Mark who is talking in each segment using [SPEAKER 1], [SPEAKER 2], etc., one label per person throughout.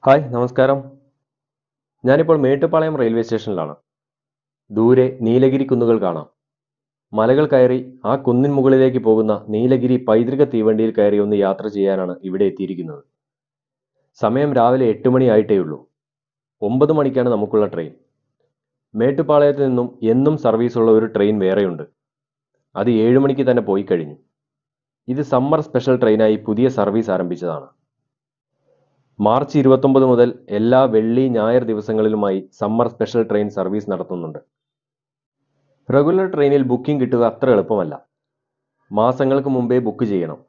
[SPEAKER 1] Hi നമസ്കാരം. ഞാനിപ്പോൾ Mettupalayam railway സ്റ്റേഷനിലാണ്. ദൂരെ നീലഗിരി കുന്നുകൾ കാണാം. മലകൾ കയറി ആ കുന്നിൻ മുകളിലേക്ക് പോകുന്ന നീലഗിരി പൈതൃക തീവണ്ടിയിൽ കയറി ഒന്ന് യാത്ര ചെയ്യാനാണ് ഇവിടെ എത്തിയിരിക്കുന്നത്. സമയം രാവിലെ 8 മണിയായിട്ടേയുള്ളൂ. 9 മണിക്കാണ് നമുക്കുള്ള ട്രെയിൻ. മേട്ടുപ്പാളയത്ത് നിന്നും എന്നും സർവീസുള്ള ഒരു ട്രെയിൻ വേറെയുണ്ട്. അത് 7 മണിക്ക് തന്നെ പോയി കഴിഞ്ഞു. ഇത് സമ്മർ സ്പെഷ്യൽ ട്രെയിനായി പുതിയ സർവീസ് ആരംഭിച്ചതാണ്. മാർച്ച് 29 മുതൽ എല്ലാ വെള്ളി ഞായർ ദിവസങ്ങളിലുമായി സമ്മർ സ്പെഷ്യൽ ട്രെയിൻ സർവീസ് നടത്തുന്നുണ്ട്. റെഗുലർ ട്രെയിനിൽ ബുക്കിംഗ് കിട്ടുക അത്ര എളുപ്പമല്ല. മാസങ്ങൾക്ക് മുമ്പേ ബുക്ക് ചെയ്യണം.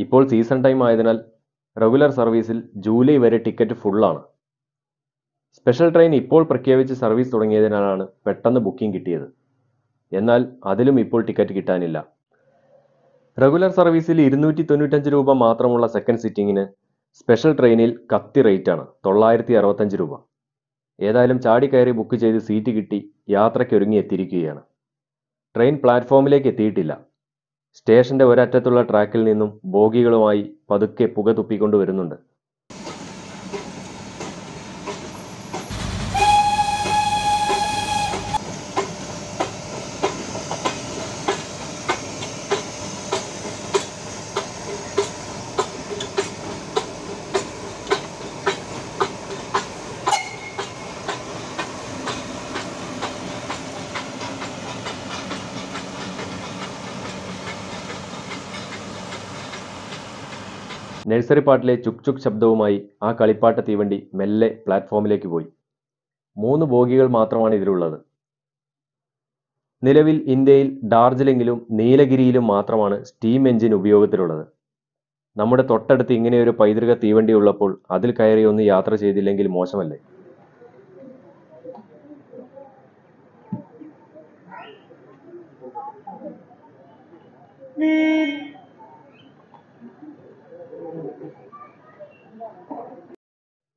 [SPEAKER 1] ഇപ്പോൾ സീസൺ ടൈം ആയതിനാൽ റെഗുലർ സർവീസിൽ ജൂലൈ വരെ ടിക്കറ്റ് ഫുള്ളാണ്. സ്പെഷ്യൽ ട്രെയിൻ ഇപ്പോൾ പ്രഖ്യാപിച്ച് സർവീസ് തുടങ്ങിയതിനാലാണ് പെട്ടെന്ന് ബുക്കിംഗ് കിട്ടിയത്. എന്നാൽ അതിലും ഇപ്പോൾ ടിക്കറ്റ് കിട്ടാനില്ല. റെഗുലർ സർവീസിൽ 295 രൂപ മാത്രമുള്ള സെക്കൻഡ് സിറ്റിംഗിന് സ്പെഷ്യൽ ട്രെയിനിൽ കത്തി റേറ്റാണ് 965 രൂപ. ഏതായാലും ചാടിക്കയറി ബുക്ക് ചെയ്ത് സീറ്റ് കിട്ടി യാത്രയ്ക്കൊരുങ്ങി എത്തിയിരിക്കുകയാണ്. ട്രെയിൻ പ്ലാറ്റ്ഫോമിലേക്ക് എത്തിയിട്ടില്ല. സ്റ്റേഷന്റെ ഒരറ്റത്തുള്ള ട്രാക്കിൽ നിന്നും ബോഗികളുമായി പതുക്കെ പുക തുപ്പിക്കൊണ്ട് വരുന്നുണ്ട്. നഴ്സറി പാട്ടിലെ ചുക് ചുക് ശബ്ദവുമായി ആ കളിപ്പാട്ട തീവണ്ടി മെല്ലെ പ്ലാറ്റ്ഫോമിലേക്ക് പോയി. 3 ബോഗികൾ മാത്രമാണ് ഇതിലുള്ളത്. നിലവിൽ ഇന്ത്യയിൽ ഡാർജിലിംഗിലും നീലഗിരിയിലും മാത്രമാണ് സ്റ്റീം എഞ്ചിൻ ഉപയോഗത്തിലുള്ളത്. നമ്മുടെ തൊട്ടടുത്ത് ഇങ്ങനെയൊരു പൈതൃക തീവണ്ടി ഉള്ളപ്പോൾ അതിൽ കയറി ഒന്ന് യാത്ര ചെയ്തില്ലെങ്കിൽ മോശമല്ലേ?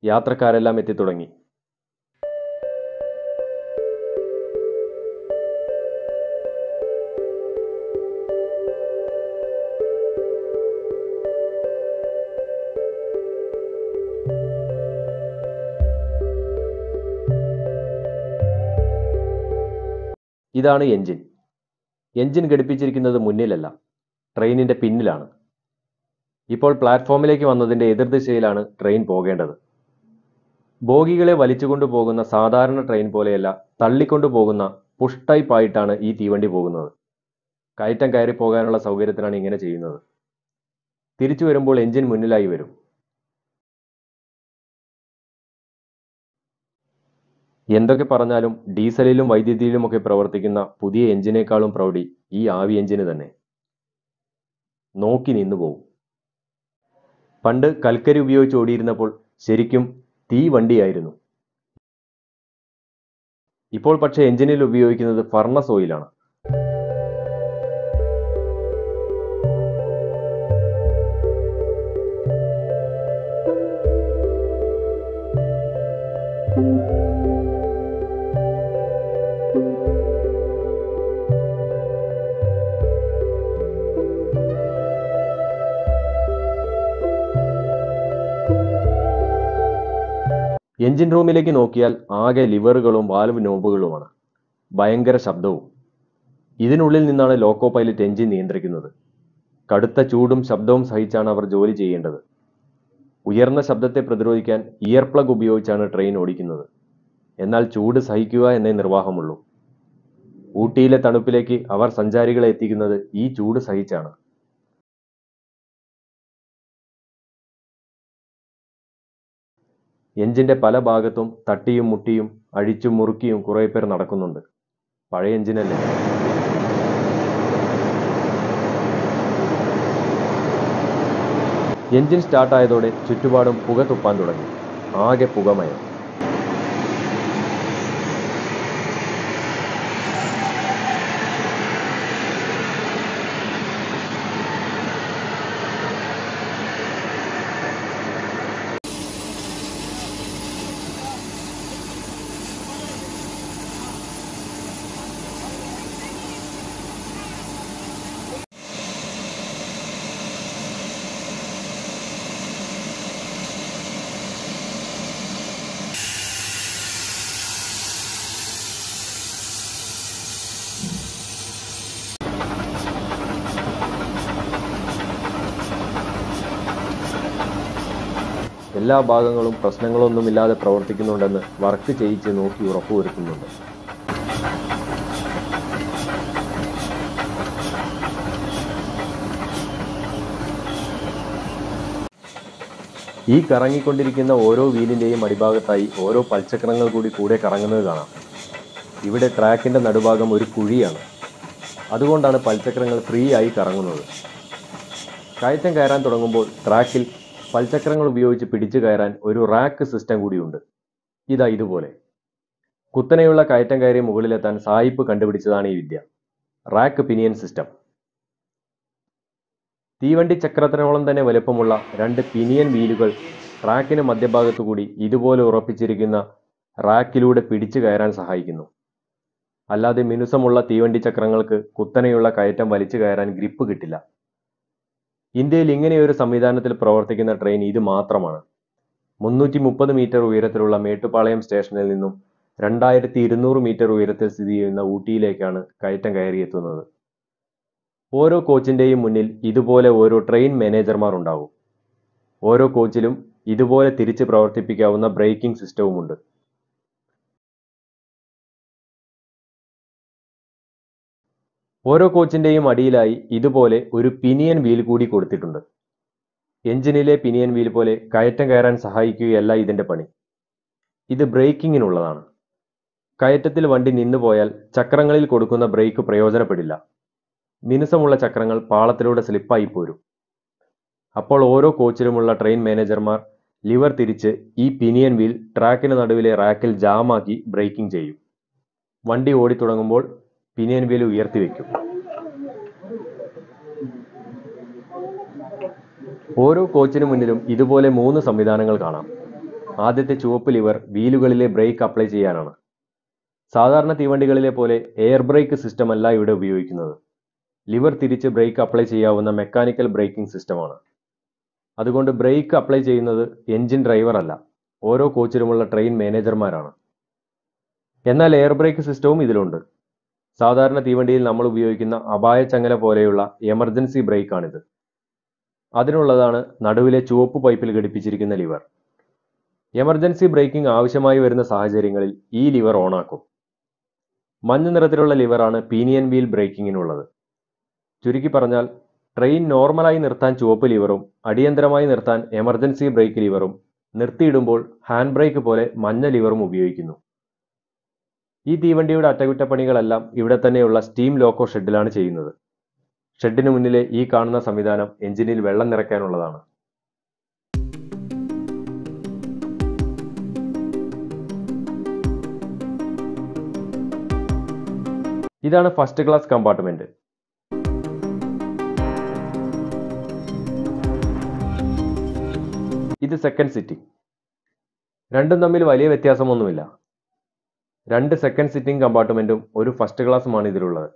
[SPEAKER 1] യാത്രക്കാരെല്ലാം എത്തിത്തുടങ്ങി. ഇതാണ് എഞ്ചിൻ. എഞ്ചിൻ ഘടിപ്പിച്ചിരിക്കുന്നത് മുന്നിലല്ല, ട്രെയിനിന്റെ പിന്നിലാണ്. ഇപ്പോൾ പ്ലാറ്റ്ഫോമിലേക്ക് വന്നതിന്റെ എതിർദിശയിലാണ് ട്രെയിൻ പോകേണ്ടത്. ബോഗികളെ വലിച്ചുകൊണ്ടു പോകുന്ന സാധാരണ ട്രെയിൻ പോലെയല്ല, തള്ളിക്കൊണ്ടു പോകുന്ന പുഷ് ടൈപ്പ് ആയിട്ടാണ് ഈ തീവണ്ടി പോകുന്നത്. കയറ്റം കയറി പോകാനുള്ള സൗകര്യത്തിനാണ് ഇങ്ങനെ ചെയ്യുന്നത്. തിരിച്ചു വരുമ്പോൾ എഞ്ചിൻ മുന്നിലായി വരും. എന്തൊക്കെ പറഞ്ഞാലും ഡീസലിലും വൈദ്യുതിയിലുമൊക്കെ പ്രവർത്തിക്കുന്ന പുതിയ എഞ്ചിനേക്കാളും പ്രൗഢി ഈ ആവി എഞ്ചിന് തന്നെ. നോക്കി നിന്നു പോവും. പണ്ട് കൽക്കരി ഉപയോഗിച്ച് ഓടിയിരുന്നപ്പോൾ ശരിക്കും തീവണ്ടിയായിരുന്നു. ഇപ്പോൾ പക്ഷേ എഞ്ചിനിൽ ഉപയോഗിക്കുന്നത് ഫർണസ് ഓയിലാണ്. എഞ്ചിൻ റൂമിലേക്ക് നോക്കിയാൽ ആകെ ലിവറുകളും വാൽവ് നോബുകളുമാണ്. ഭയങ്കര ശബ്ദവും. ഇതിനുള്ളിൽ നിന്നാണ് ലോക്കോ പൈലറ്റ് എഞ്ചിൻ നിയന്ത്രിക്കുന്നത്. കടുത്ത ചൂടും ശബ്ദവും സഹിച്ചാണ് അവർ ജോലി ചെയ്യേണ്ടത്. ഉയർന്ന ശബ്ദത്തെ പ്രതിരോധിക്കാൻ ഇയർ പ്ലഗ് ഉപയോഗിച്ചാണ് ട്രെയിൻ ഓടിക്കുന്നത്. എന്നാൽ ചൂട് സഹിക്കുക എന്നേ നിർവാഹമുള്ളൂ. ഊട്ടിയിലെ തണുപ്പിലേക്ക് അവർ സഞ്ചാരികളെ എത്തിക്കുന്നത് ഈ ചൂട് സഹിച്ചാണ്. എഞ്ചിന്റെ പല ഭാഗത്തും തട്ടിയും മുട്ടിയും അഴിച്ചും മുറുക്കിയും കുറേ പേർ നടക്കുന്നുണ്ട്. പഴയ എഞ്ചിനല്ലേ. എഞ്ചിൻ സ്റ്റാർട്ടായതോടെ ചുറ്റുപാടും പുക തുപ്പാൻ തുടങ്ങി. ആകെ പുകമയം. എല്ലാ ഭാഗങ്ങളും പ്രശ്നങ്ങളൊന്നുമില്ലാതെ പ്രവർത്തിക്കുന്നുണ്ടെന്ന് വർക്ക് ചെയ്യിച്ച് നോക്കി ഉറപ്പുവരുത്തുന്നുണ്ട്. ഈ കറങ്ങിക്കൊണ്ടിരിക്കുന്ന ഓരോ വീലിൻ്റെയും അടിഭാഗത്തായി ഓരോ പൽചക്രങ്ങൾ കൂടെ കറങ്ങുന്നത് കാണാം. ഇവിടെ ട്രാക്കിൻ്റെ നടുഭാഗം ഒരു കുഴിയാണ്. അതുകൊണ്ടാണ് പൽചക്രങ്ങൾ ഫ്രീ ആയി കറങ്ങുന്നത്. കയറ്റം കയറാൻ തുടങ്ങുമ്പോൾ ട്രാക്കിൽ പൽചക്രങ്ങൾ ഉപയോഗിച്ച് പിടിച്ചു കയറാൻ ഒരു റാക്ക് സിസ്റ്റം കൂടിയുണ്ട്. ഇതാ ഇതുപോലെ. കുത്തനെയുള്ള കയറ്റം കയറി മുകളിലെത്താൻ സായിപ്പ് കണ്ടുപിടിച്ചതാണ് ഈ വിദ്യ. Rack pinion system. തീവണ്ടി ചക്രത്തിനോളം തന്നെ വലുപ്പമുള്ള 2 പിനിയൻ വീലുകൾ ട്രാക്കിന് മധ്യഭാഗത്തുകൂടി ഇതുപോലെ ഉറപ്പിച്ചിരിക്കുന്ന റാക്കിലൂടെ പിടിച്ചു കയറാൻ സഹായിക്കുന്നു. അല്ലാതെ മിനുസമുള്ള തീവണ്ടി ചക്രങ്ങൾക്ക് കുത്തനെയുള്ള കയറ്റം വലിച്ചു കയറാൻ ഗ്രിപ്പ് കിട്ടില്ല. ഇന്ത്യയിൽ ഇങ്ങനെയൊരു സംവിധാനത്തിൽ പ്രവർത്തിക്കുന്ന ട്രെയിൻ ഇത് മാത്രമാണ്. 330 മീറ്റർ ഉയരത്തിലുള്ള മേട്ടുപ്പാളയം സ്റ്റേഷനിൽ നിന്നും 2200 മീറ്റർ ഉയരത്തിൽ സ്ഥിതി ചെയ്യുന്ന ഊട്ടിയിലേക്കാണ് കയറ്റം കയറിയെത്തുന്നത്. ഓരോ കോച്ചിൻ്റെയും മുന്നിൽ ഇതുപോലെ ഓരോ ട്രെയിൻ മാനേജർമാർ ഉണ്ടാകും. ഓരോ കോച്ചിലും ഇതുപോലെ തിരിച്ച് പ്രവർത്തിപ്പിക്കാവുന്ന ബ്രേക്കിംഗ് സിസ്റ്റവുമുണ്ട്. ഓരോ കോച്ചിൻ്റെയും അടിയിലായി ഇതുപോലെ ഒരു പിനിയൻ വീൽ കൂടി കൊടുത്തിട്ടുണ്ട്. എഞ്ചിനിലെ പിനിയൻ വീൽ പോലെ കയറ്റം കയറാൻ സഹായിക്കുകയല്ല ഇതിൻ്റെ പണി. ഇത് ബ്രേക്കിങ്ങിനുള്ളതാണ്. കയറ്റത്തിൽ വണ്ടി നിന്നുപോയാൽ ചക്രങ്ങളിൽ കൊടുക്കുന്ന ബ്രേക്ക് പ്രയോജനപ്പെടില്ല. മിനുസമുള്ള ചക്രങ്ങൾ പാളത്തിലൂടെ സ്ലിപ്പായി പോരും. അപ്പോൾ ഓരോ കോച്ചിലുമുള്ള ട്രെയിൻ മാനേജർമാർ ലിവർ തിരിച്ച് ഈ പിനിയൻ വീൽ ട്രാക്കിന് നടുവിലെ റാക്കിൽ ജാമാക്കി ബ്രേക്കിംഗ് ചെയ്യും. വണ്ടി ഓടിത്തുടങ്ങുമ്പോൾ പിനിയൻ വീൽ ഉയർത്തിവെക്കും. ഓരോ കോച്ചിനു മുന്നിലും ഇതുപോലെ 3 സംവിധാനങ്ങൾ കാണാം. ആദ്യത്തെ ചുവപ്പ് ലിവർ വീലുകളിലെ ബ്രേക്ക് അപ്ലൈ ചെയ്യാനാണ്. സാധാരണ തീവണ്ടികളിലെ പോലെ എയർ ബ്രേക്ക് സിസ്റ്റം അല്ല ഇവിടെ ഉപയോഗിക്കുന്നത്. ലിവർ തിരിച്ച് ബ്രേക്ക് അപ്ലൈ ചെയ്യാവുന്ന മെക്കാനിക്കൽ ബ്രേക്കിംഗ് സിസ്റ്റമാണ്. അതുകൊണ്ട് ബ്രേക്ക് അപ്ലൈ ചെയ്യുന്നത് എഞ്ചിൻ ഡ്രൈവർ അല്ല, ഓരോ കോച്ചിലുമുള്ള ട്രെയിൻ മാനേജർമാരാണ്. എന്നാൽ എയർ ബ്രേക്ക് സിസ്റ്റവും ഇതിലുണ്ട്. സാധാരണ തീവണ്ടിയിൽ നമ്മൾ ഉപയോഗിക്കുന്ന അപായ ചങ്ങല പോലെയുള്ള എമർജൻസി ബ്രേക്കാണിത്. അതിനുള്ളതാണ് നടുവിലെ ചുവപ്പ് പൈപ്പിൽ ഘടിപ്പിച്ചിരിക്കുന്ന ലിവർ. എമർജൻസി ബ്രേക്കിംഗ് ആവശ്യമായി വരുന്ന സാഹചര്യങ്ങളിൽ ഈ ലിവർ ഓണാക്കും. മഞ്ഞ നിറത്തിലുള്ള ലിവറാണ് പിനിയൻ വീൽ ബ്രേക്കിങ്ങിനുള്ളത്. ചുരുക്കി പറഞ്ഞാൽ ട്രെയിൻ നോർമലായി നിർത്താൻ ചുവപ്പ് ലിവറും അടിയന്തരമായി നിർത്താൻ എമർജൻസി ബ്രേക്ക് ലിവറും, നിർത്തിയിടുമ്പോൾ ഹാൻഡ് ബ്രേക്ക് പോലെ മഞ്ഞ ലിവറും ഉപയോഗിക്കുന്നു. ഈ തീവണ്ടിയുടെ അറ്റകുറ്റപ്പണികളെല്ലാം ഇവിടെ തന്നെയുള്ള സ്റ്റീം ലോക്കോ ഷെഡിലാണ് ചെയ്യുന്നത്. ഷെഡിന് മുന്നിലെ ഈ കാണുന്ന സംവിധാനം എഞ്ചിനിൽ വെള്ളം നിറയ്ക്കാനുള്ളതാണ്. ഇതാണ് ഫസ്റ്റ് ക്ലാസ് കമ്പാർട്ട്മെന്റ്. ഇത് സെക്കൻഡ് സിറ്റിംഗ്. രണ്ടും തമ്മിൽ വലിയ വ്യത്യാസമൊന്നുമില്ല. 2 സെക്കൻഡ് സിറ്റിംഗ് കമ്പാർട്ട്മെന്റും ഒരു ഫസ്റ്റ് ക്ലാസ്സുമാണ് ഇതിലുള്ളത്.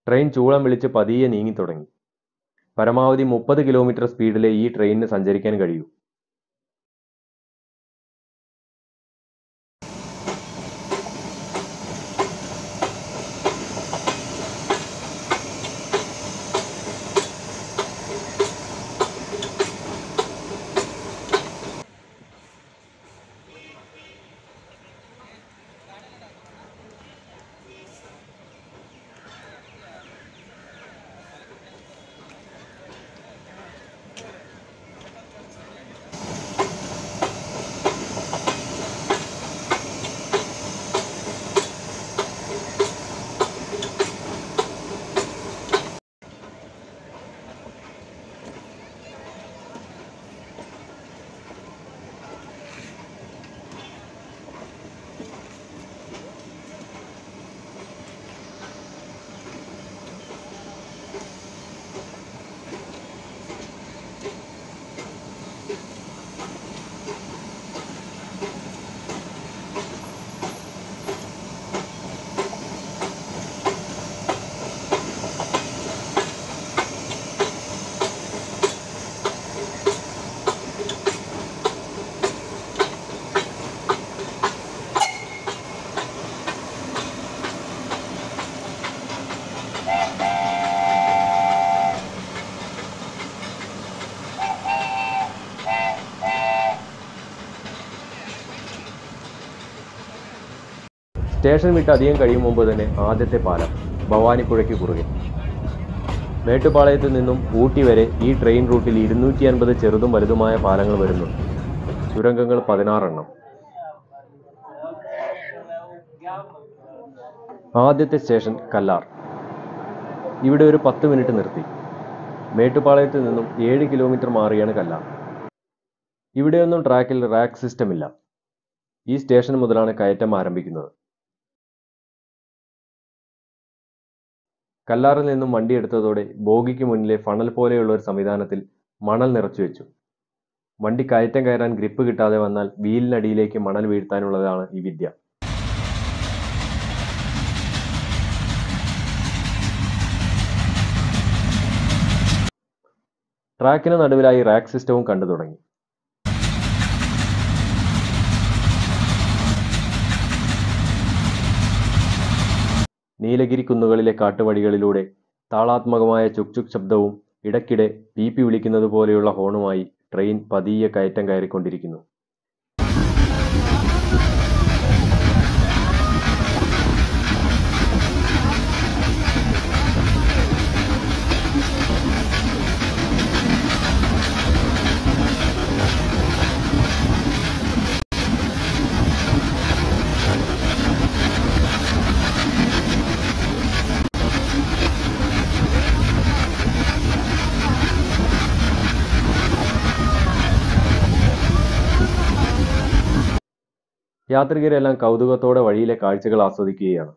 [SPEAKER 1] ട്രെയിൻ ചൂളം വിളിച്ച് പതിയെ നീങ്ങിത്തുടങ്ങി. പരമാവധി 30 കിലോമീറ്റർ സ്പീഡിലെ ഈ ട്രെയിനിന് സഞ്ചരിക്കാൻ കഴിയൂ. സ്റ്റേഷൻ വിട്ട് അധികം കഴിയും മുമ്പ് തന്നെ ആദ്യത്തെ പാലം ഭവാനിപ്പുഴയ്ക്ക് കുറുകെ. മേട്ടുപ്പാളയത്ത് നിന്നും ഊട്ടി വരെ ഈ ട്രെയിൻ റൂട്ടിൽ 250 ചെറുതും വലുതുമായ പാലങ്ങൾ വരുന്നുണ്ട്. തുരങ്കങ്ങൾ 16 എണ്ണം. ആദ്യത്തെ സ്റ്റേഷൻ കല്ലാർ. ഇവിടെ ഒരു 10 മിനിറ്റ് നിർത്തി. മേട്ടുപ്പാളയത്ത് നിന്നും 7 കിലോമീറ്റർ മാറിയാണ് കല്ലാർ. ഇവിടെയൊന്നും ട്രാക്കിൽ റാക്ക് സിസ്റ്റം ഇല്ല. ഈ സ്റ്റേഷൻ മുതലാണ് കയറ്റം ആരംഭിക്കുന്നത്. കല്ലാറിൽ നിന്നും വണ്ടി എടുത്തതോടെ ബോഗിക്ക് മുന്നിലെ ഫണൽ പോലെയുള്ള ഒരു സംവിധാനത്തിൽ മണൽ നിറച്ചു വെച്ചു. വണ്ടി കയറ്റം കയറാൻ ഗ്രിപ്പ് കിട്ടാതെ വന്നാൽ വീലിനടിയിലേക്ക് മണൽ വീഴ്ത്താനുള്ളതാണ് ഈ വിദ്യ. ട്രാക്കിന് നടുവിലായി റാക്ക് സിസ്റ്റവും കണ്ടു തുടങ്ങി. നീലഗിരി കുന്നുകളിലെ കാട്ടുവഴികളിലൂടെ താളാത്മകമായ ചുക് ശബ്ദവും ഇടയ്ക്കിടെ പീപ്പി വിളിക്കുന്നത് പോലെയുള്ള ഹോണുമായി ട്രെയിൻ പതിയെ കയറ്റം കയറിക്കൊണ്ടിരിക്കുന്നു. യാത്രികരെല്ലാം കൗതുകത്തോടെ വഴിയിലെ കാഴ്ചകൾ ആസ്വദിക്കുകയാണ്.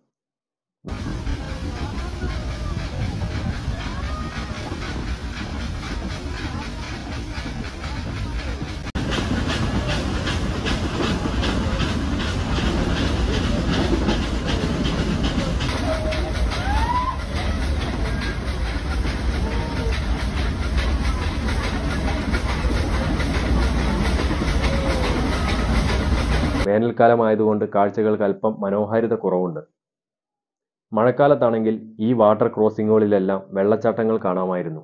[SPEAKER 1] വേനൽക്കാലമായതുകൊണ്ട് കാഴ്ചകൾക്ക് അല്പം മനോഹാരിത കുറവുണ്ട്. മഴക്കാലത്താണെങ്കിൽ ഈ വാട്ടർ ക്രോസിങ്ങുകളിലെല്ലാം വെള്ളച്ചാട്ടങ്ങൾ കാണാമായിരുന്നു.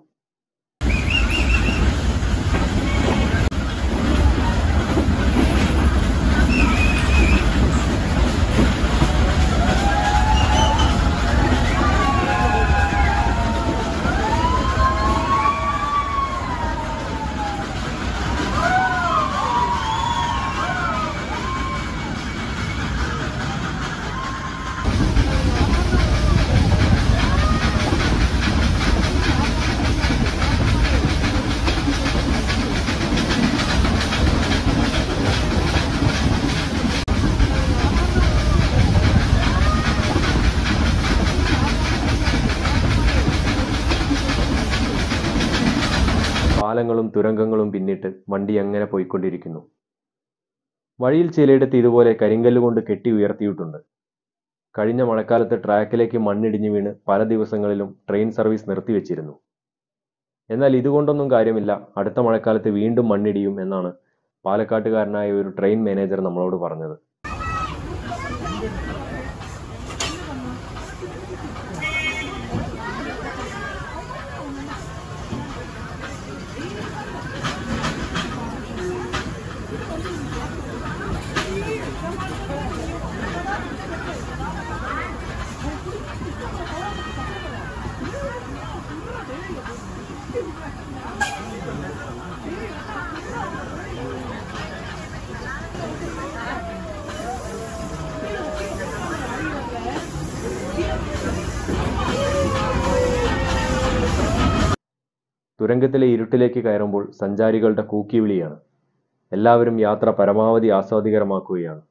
[SPEAKER 1] പാലങ്ങളും തുരങ്കങ്ങളും പിന്നിട്ട് വണ്ടി അങ്ങനെ പോയിക്കൊണ്ടിരിക്കുന്നു. വഴിയിൽ ചിലയിടത്ത് ഇതുപോലെ കരിങ്കല്ലുകൊണ്ട് കെട്ടി ഉയർത്തിയിട്ടുണ്ട്. കഴിഞ്ഞ മഴക്കാലത്ത് ട്രാക്കിലേക്ക് മണ്ണിടിഞ്ഞു വീണ് പല ദിവസങ്ങളിലും ട്രെയിൻ സർവീസ് നിർത്തിവെച്ചിരുന്നു. എന്നാൽ ഇതുകൊണ്ടൊന്നും കാര്യമില്ല, അടുത്ത മഴക്കാലത്ത് വീണ്ടും മണ്ണിടിയും എന്നാണ് പാലക്കാട്ടുകാരനായ ഒരു ട്രെയിൻ മാനേജർ നമ്മളോട് പറഞ്ഞത്. തുരങ്കത്തിലെ ഇരുട്ടിലേക്ക് കയറുമ്പോൾ സഞ്ചാരികളുടെ കൂക്കിവിളിയാണ്. എല്ലാവരും യാത്ര പരമാവധി ആസ്വാദികരമാക്കുകയാണ്.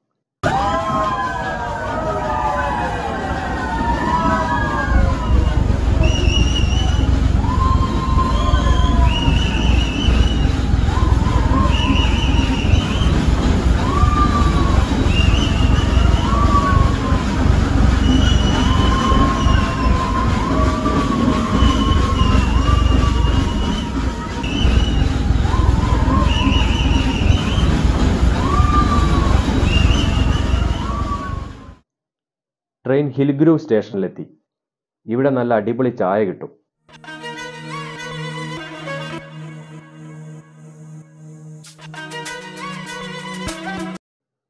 [SPEAKER 1] ട്രെയിൻ ഹിൽഗ്രൂവ് സ്റ്റേഷനിലെത്തി. ഇവിടെ നല്ല അടിപൊളി ചായ കിട്ടും.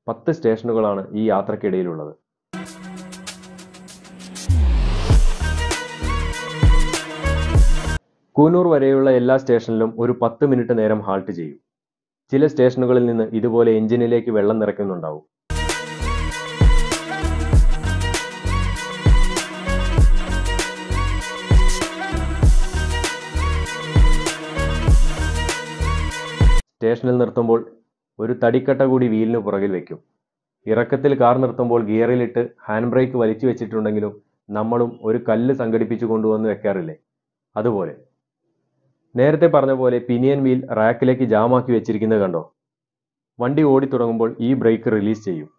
[SPEAKER 1] 10 സ്റ്റേഷനുകളാണ് ഈ യാത്രക്കിടയിലുള്ളത്. കൂനൂർ വരെയുള്ള എല്ലാ സ്റ്റേഷനിലും ഒരു 10 മിനിറ്റ് നേരം ഹാൾട്ട് ചെയ്യും. ചില സ്റ്റേഷനുകളിൽ നിന്ന് ഇതുപോലെ എഞ്ചിനിലേക്ക് വെള്ളം നിറയ്ക്കുന്നുണ്ടാവും. സ്റ്റേഷനിൽ നിർത്തുമ്പോൾ ഒരു തടിക്കട്ട കൂടി വീലിന് പുറകിൽ വയ്ക്കും. ഇറക്കത്തിൽ കാർ നിർത്തുമ്പോൾ ഗിയറിലിട്ട് ഹാൻഡ് ബ്രേക്ക് വലിച്ചു വെച്ചിട്ടുണ്ടെങ്കിലും നമ്മളും ഒരു കല്ല് സംഘടിപ്പിച്ചു കൊണ്ടുവന്ന് വെക്കാറില്ലേ, അതുപോലെ. നേരത്തെ പറഞ്ഞ പോലെ പിനിയൻ വീൽ റാക്കിലേക്ക് ജാമാക്കി വെച്ചിരിക്കുന്നത് കണ്ടോ? വണ്ടി ഓടിത്തുടങ്ങുമ്പോൾ ഈ ബ്രേക്ക് റിലീസ് ചെയ്യും.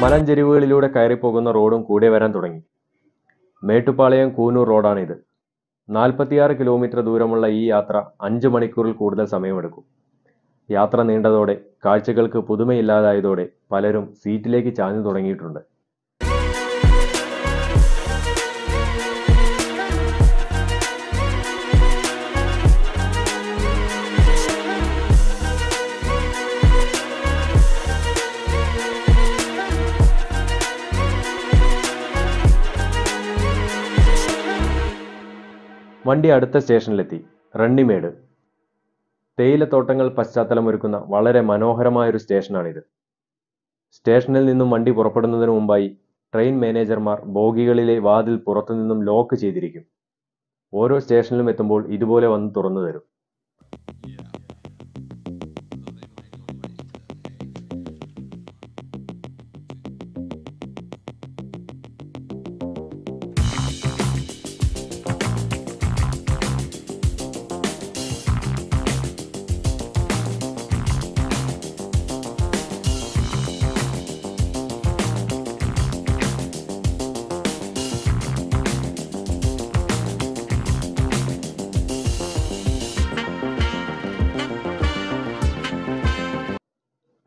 [SPEAKER 1] മലഞ്ചെരിവുകളിലൂടെ കയറിപ്പോകുന്ന റോഡും കൂടെ വരാൻ തുടങ്ങി. മേട്ടുപ്പാളയം കൂനൂർ റോഡാണിത്. 46 കിലോമീറ്റർ ദൂരമുള്ള ഈ യാത്ര 5 മണിക്കൂറിൽ കൂടുതൽ സമയമെടുക്കും. യാത്ര നീണ്ടതോടെ കാഴ്ചകൾക്ക് പുതുമയില്ലാതായതോടെ പലരും സീറ്റിലേക്ക് ചാഞ്ഞു തുടങ്ങിയിട്ടുണ്ട്. വണ്ടി അടുത്ത സ്റ്റേഷനിലെത്തി. റണ്ണിമേട്. തേയിലത്തോട്ടങ്ങൾ പശ്ചാത്തലമൊരുക്കുന്ന വളരെ മനോഹരമായൊരു സ്റ്റേഷനാണിത്. സ്റ്റേഷനിൽ നിന്നും വണ്ടി പുറപ്പെടുന്നതിന് മുമ്പായി ട്രെയിൻ മാനേജർമാർ ബോഗികളിലെ വാതിൽ പുറത്തുനിന്നും ലോക്ക് ചെയ്തിരിക്കും. ഓരോ സ്റ്റേഷനിലും എത്തുമ്പോൾ ഇതുപോലെ വന്ന് തുറന്നു തരും.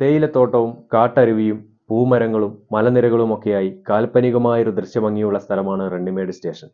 [SPEAKER 1] തേയിലത്തോട്ടവും കാട്ടരുവിയും പൂമരങ്ങളും മലനിരകളുമൊക്കെയായി കാൽപ്പനികമായൊരു ദൃശ്യഭംഗിയുള്ള സ്ഥലമാണ് റണ്ണിമേട് സ്റ്റേഷൻ.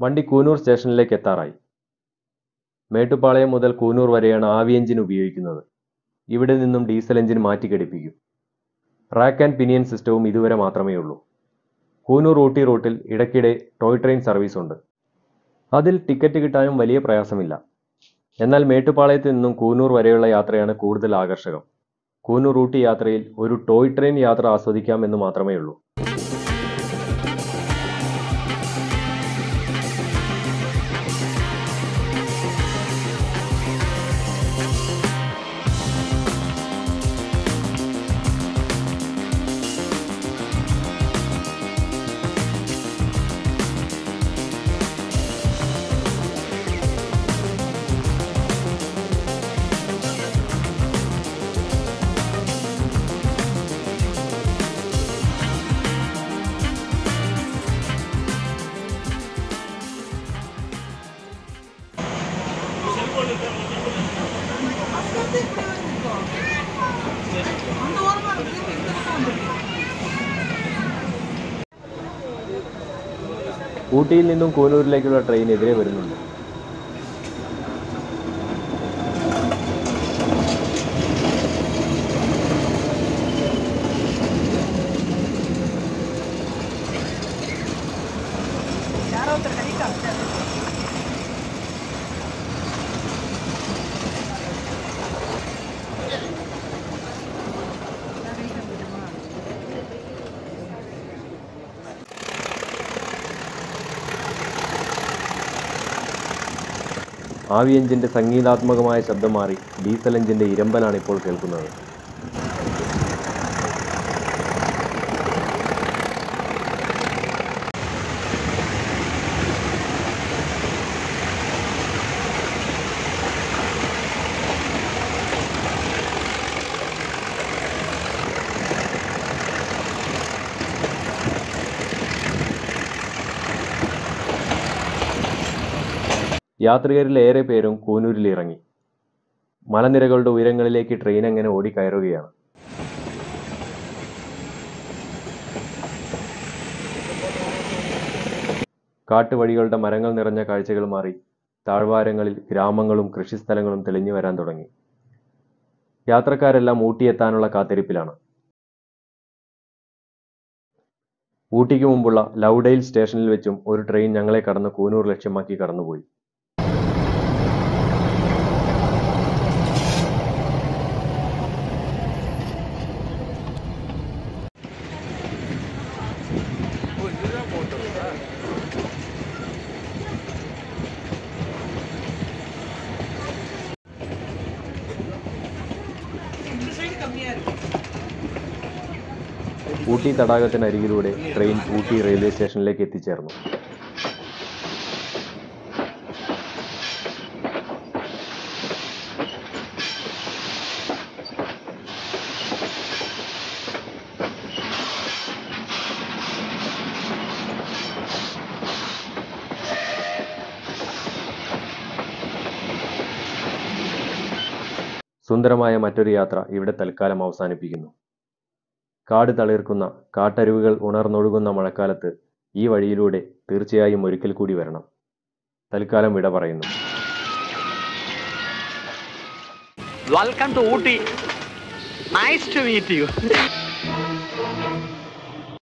[SPEAKER 1] വണ്ടി കൂനൂർ സ്റ്റേഷനിലേക്ക് എത്താറായി. മേട്ടുപ്പാളയം മുതൽ കൂനൂർ വരെയാണ് ആവി എഞ്ചിൻ ഉപയോഗിക്കുന്നത്. ഇവിടെ നിന്നും ഡീസൽ എഞ്ചിൻ മാറ്റിഘടിപ്പിക്കും. റാക്ക് ആൻഡ് പിനിയൻ സിസ്റ്റവും ഇതുവരെ മാത്രമേ ഉള്ളൂ. കൂനൂർ ഊട്ടി റൂട്ടിൽ ഇടയ്ക്കിടെ ടോയ് ട്രെയിൻ സർവീസ് ഉണ്ട്. അതിൽ ടിക്കറ്റ് കിട്ടാനും വലിയ പ്രയാസമില്ല. എന്നാൽ മേട്ടുപ്പാളയത്ത് നിന്നും കൂനൂർ വരെയുള്ള യാത്രയാണ് കൂടുതൽ ആകർഷകം. കൂനൂർ ഊട്ടി യാത്രയിൽ ഒരു ടോയ് ട്രെയിൻ യാത്ര ആസ്വദിക്കാം എന്ന് മാത്രമേ ഉള്ളൂ. ഊട്ടിയിൽ നിന്നും കൂനൂരിലേക്കുള്ള ട്രെയിൻ എതിരെ വരുന്നുണ്ട്. ആവി എഞ്ചിന്റെ സംഗീതാത്മകമായ ശബ്ദം മാറി ഡീസൽ എഞ്ചിന്റെ ഇരമ്പലാണ് ഇപ്പോൾ കേൾക്കുന്നത്. യാത്രികരിൽ ഏറെ പേരും കൂനൂരിൽ ഇറങ്ങി. മലനിരകളുടെ ഉയരങ്ങളിലേക്ക് ട്രെയിൻ അങ്ങനെ ഓടിക്കയറുകയാണ്. കാട്ടുവഴികളുടെ മരങ്ങൾ നിറഞ്ഞ കാഴ്ചകൾ മാറി താഴ്വാരങ്ങളിൽ ഗ്രാമങ്ങളും കൃഷിസ്ഥലങ്ങളും തെളിഞ്ഞു വരാൻ തുടങ്ങി. യാത്രക്കാരെല്ലാം ഊട്ടിയെത്താനുള്ള കാത്തിരിപ്പിലാണ്. ഊട്ടിക്ക് മുമ്പുള്ള ലൗഡെയിൽ സ്റ്റേഷനിൽ വെച്ചും ഒരു ട്രെയിൻ ഞങ്ങളെ കടന്ന് കൂനൂർ ലക്ഷ്യമാക്കി കടന്നുപോയി. ഊട്ടി തടാകത്തിനരികിലൂടെ ട്രെയിൻ ഊട്ടി റെയിൽവേ സ്റ്റേഷനിലേക്ക് എത്തിച്ചേർന്നു. സുന്ദരമായ മറ്റൊരു യാത്ര ഇവിടെ തൽക്കാലം അവസാനിപ്പിക്കുന്നു. കാട് തളിർക്കുന്ന കാട്ടരുവികൾ ഉണർന്നൊഴുകുന്ന മഴക്കാലത്ത് ഈ വഴിയിലൂടെ തീർച്ചയായും ഒരിക്കൽ കൂടി വരണം. തൽക്കാലം വിട പറയുന്നു.
[SPEAKER 2] Welcome to Ooty. Nice to meet you.